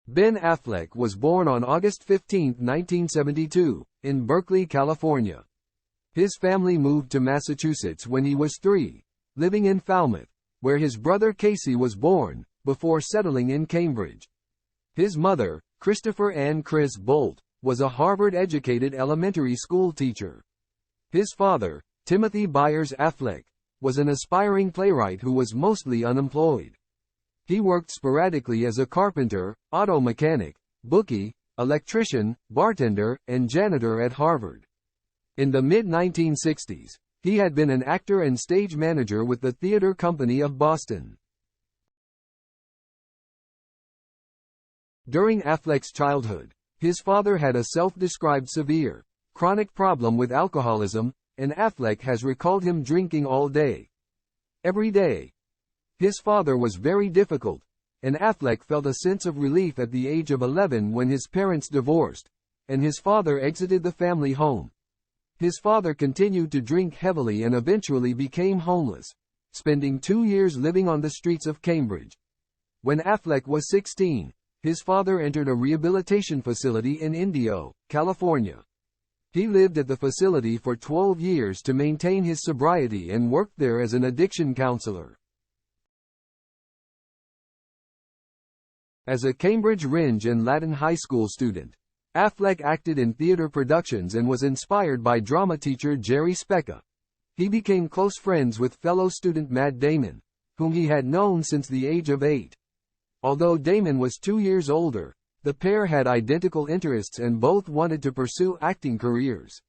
Ben Affleck was born on August 15, 1972, in Berkeley, California. His family moved to Massachusetts when he was 3, living in Falmouth, where his brother Casey was born, before settling in Cambridge. His mother, Christopher Ann Chris Bolt, was a Harvard-educated elementary school teacher. His father, Timothy Byers Affleck, was an aspiring playwright who was mostly unemployed. He worked sporadically as a carpenter, auto mechanic, bookie, electrician, bartender, and janitor at Harvard. In the mid-1960s, he had been an actor and stage manager with the Theatre Company of Boston. During Affleck's childhood, his father had a self-described severe, chronic problem with alcoholism, and Affleck has recalled him drinking all day, every day. His father was very difficult, and Affleck felt a sense of relief at the age of 11 when his parents divorced, and his father exited the family home. His father continued to drink heavily and eventually became homeless, spending 2 years living on the streets of Cambridge. When Affleck was 16, his father entered a rehabilitation facility in Indio, California. He lived at the facility for 12 years to maintain his sobriety and worked there as an addiction counselor. As a Cambridge Rindge and Latin High School student, Affleck acted in theater productions and was inspired by drama teacher Jerry Specca. He became close friends with fellow student Matt Damon, whom he had known since the age of 8. Although Damon was 2 years older, the pair had identical interests and both wanted to pursue acting careers.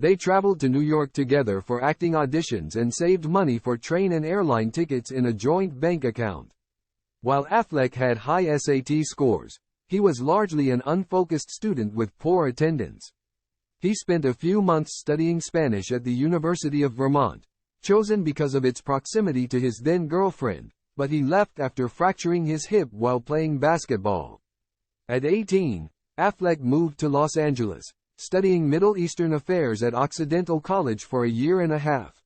They traveled to New York together for acting auditions and saved money for train and airline tickets in a joint bank account. While Affleck had high SAT scores, he was largely an unfocused student with poor attendance. He spent a few months studying Spanish at the University of Vermont, chosen because of its proximity to his then-girlfriend, but he left after fracturing his hip while playing basketball. At 18, Affleck moved to Los Angeles, studying Middle Eastern affairs at Occidental College for a year and a half.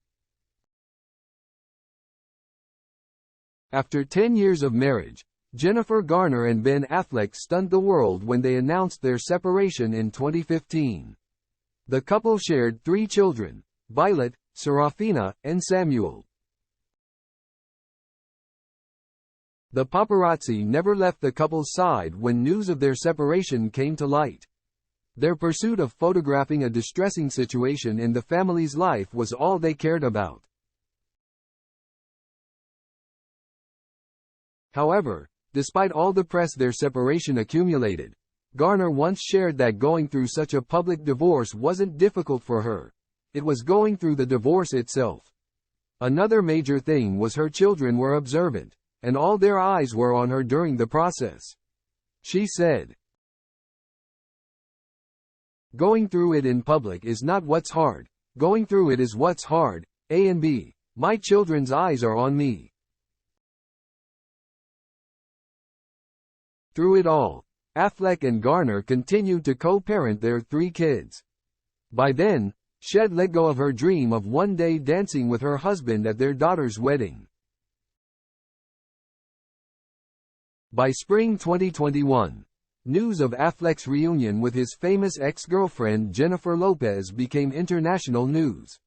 After 10 years of marriage, Jennifer Garner and Ben Affleck stunned the world when they announced their separation in 2015. The couple shared 3 children, Violet, Serafina, and Samuel. The paparazzi never left the couple's side when news of their separation came to light. Their pursuit of photographing a distressing situation in the family's life was all they cared about. However, despite all the press their separation accumulated, Garner once shared that going through such a public divorce wasn't difficult for her. It was going through the divorce itself. Another major thing was her children were observant, and all their eyes were on her during the process. She said, "Going through it in public is not what's hard. Going through it is what's hard. A and B. My children's eyes are on me." Through it all, Affleck and Garner continued to co-parent their 3 kids. By then, she'd let go of her dream of one day dancing with her husband at their daughter's wedding. By spring 2021, news of Affleck's reunion with his famous ex-girlfriend Jennifer Lopez became international news.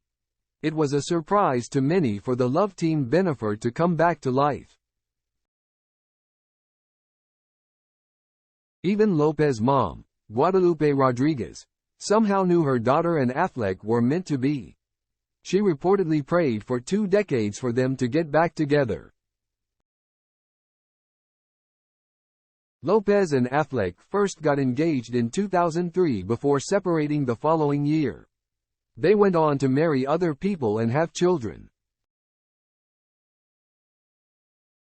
It was a surprise to many for the love team Bennifer to come back to life. Even Lopez's mom, Guadalupe Rodriguez, somehow knew her daughter and Affleck were meant to be. She reportedly prayed for 2 decades for them to get back together. Lopez and Affleck first got engaged in 2003 before separating the following year. They went on to marry other people and have children.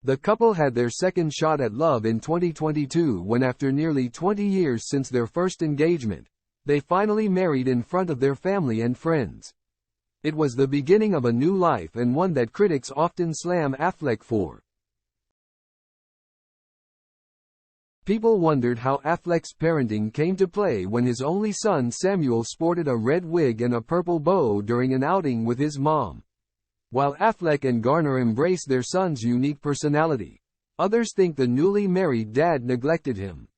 The couple had their second shot at love in 2022 when, after nearly 20 years since their first engagement, they finally married in front of their family and friends. It was the beginning of a new life and one that critics often slam Affleck for. People wondered how Affleck's parenting came to play when his only son Samuel sported a red wig and a purple bow during an outing with his mom. While Affleck and Garner embraced their son's unique personality, Others think the newly married dad neglected him.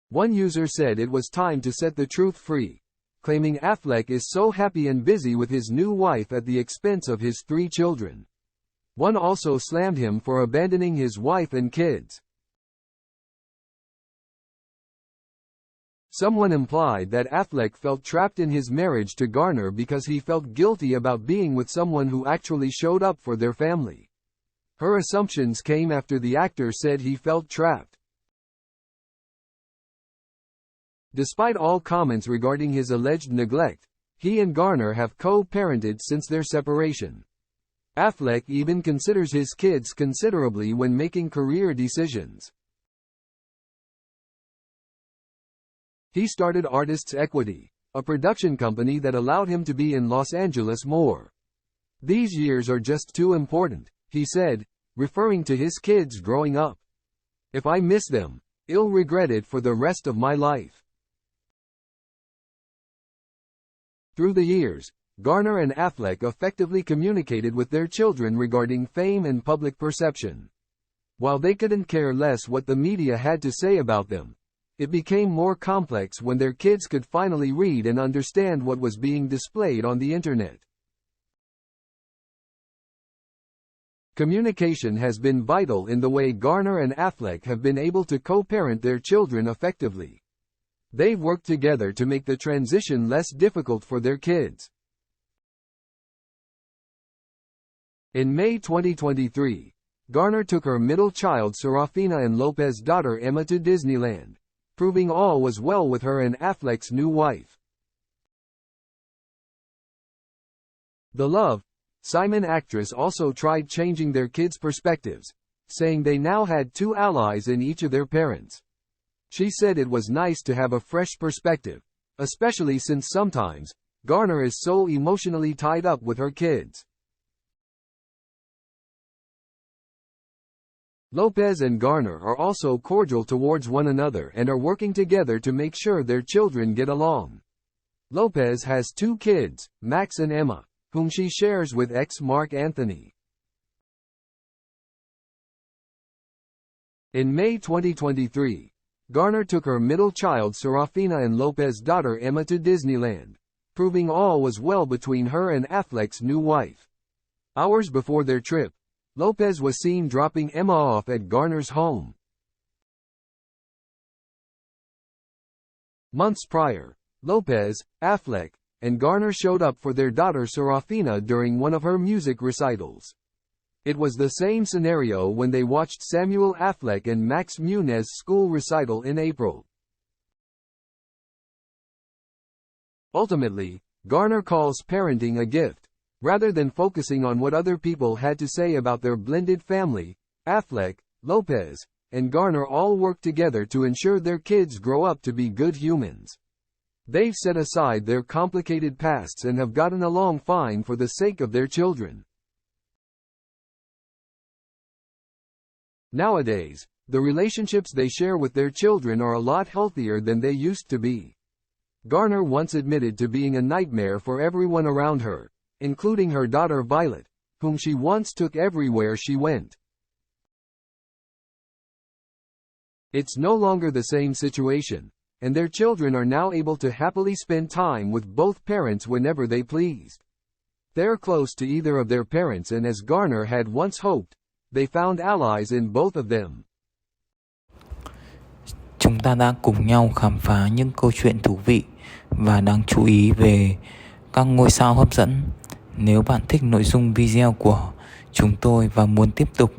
One user said it was time to set the truth free, claiming Affleck is so happy and busy with his new wife at the expense of his 3 children. One also slammed him for abandoning his wife and kids. Someone implied that Affleck felt trapped in his marriage to Garner because he felt guilty about being with someone who actually showed up for their family. Her assumptions came after the actor said he felt trapped. Despite all comments regarding his alleged neglect, he and Garner have co-parented since their separation. Affleck even considers his kids considerably when making career decisions. He started Artists Equity, a production company that allowed him to be in Los Angeles more. "These years are just too important," he said, referring to his kids growing up. "If I miss them, I'll regret it for the rest of my life." Through the years, Garner and Affleck effectively communicated with their children regarding fame and public perception. While they couldn't care less what the media had to say about them, it became more complex when their kids could finally read and understand what was being displayed on the internet. Communication has been vital in the way Garner and Affleck have been able to co-parent their children effectively. They've worked together to make the transition less difficult for their kids. In May 2023, Garner took her middle child Serafina and Lopez's daughter Emma to Disneyland, proving all was well with her and Affleck's new wife. The Love, Simon actress also tried changing their kids' perspectives, saying they now had 2 allies in each of their parents. She said it was nice to have a fresh perspective, especially since sometimes, Garner is so emotionally tied up with her kids. Lopez and Garner are also cordial towards one another and are working together to make sure their children get along. Lopez has 2 kids, Max and Emma, whom she shares with ex-Mark Anthony. In May 2023, Garner took her middle child Serafina and Lopez's daughter Emma to Disneyland, proving all was well between her and Affleck's new wife. Hours before their trip, Lopez was seen dropping Emma off at Garner's home. Months prior, Lopez, Affleck, and Garner showed up for their daughter Serafina during one of her music recitals. It was the same scenario when they watched Samuel Affleck and Max Munez's school recital in April. Ultimately, Garner calls parenting a gift. Rather than focusing on what other people had to say about their blended family, Affleck, Lopez, and Garner all work together to ensure their kids grow up to be good humans. They've set aside their complicated pasts and have gotten along fine for the sake of their children. Nowadays, the relationships they share with their children are a lot healthier than they used to be. Garner once admitted to being a nightmare for everyone around her, including her daughter Violet, whom she once took everywhere she went. It's no longer the same situation, and their children are now able to happily spend time with both parents whenever they pleased. They're close to either of their parents, and as Garner had once hoped, they found allies in both of them. Chúng ta đã cùng nhau khám phá những câu chuyện thú vị và đáng chú ý về các ngôi sao hấp dẫn. Nếu bạn thích nội dung video của chúng tôi và muốn tiếp tục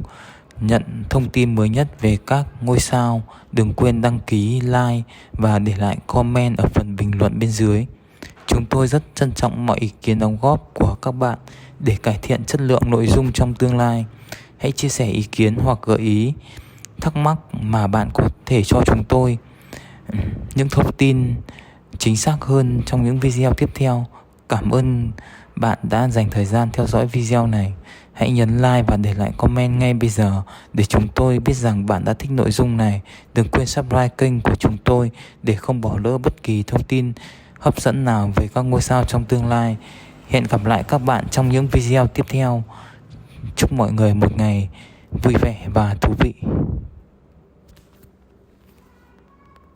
nhận thông tin mới nhất về các ngôi sao, đừng quên đăng ký, like và để lại comment ở phần bình luận bên dưới. Chúng tôi rất trân trọng mọi ý kiến đóng góp của các bạn để cải thiện chất lượng nội dung trong tương lai. Hãy chia sẻ ý kiến hoặc gợi ý, thắc mắc mà bạn có thể cho chúng tôi những thông tin chính xác hơn trong những video tiếp theo. Cảm ơn bạn đã dành thời gian theo dõi video này. Hãy nhấn like và để lại comment ngay bây giờ để chúng tôi biết rằng bạn đã thích nội dung này. Đừng quên subscribe kênh của chúng tôi để không bỏ lỡ bất kỳ thông tin hấp dẫn nào về các ngôi sao trong tương lai. Hẹn gặp lại các bạn trong những video tiếp theo. Chúc mọi người một ngày vui vẻ và thú vị.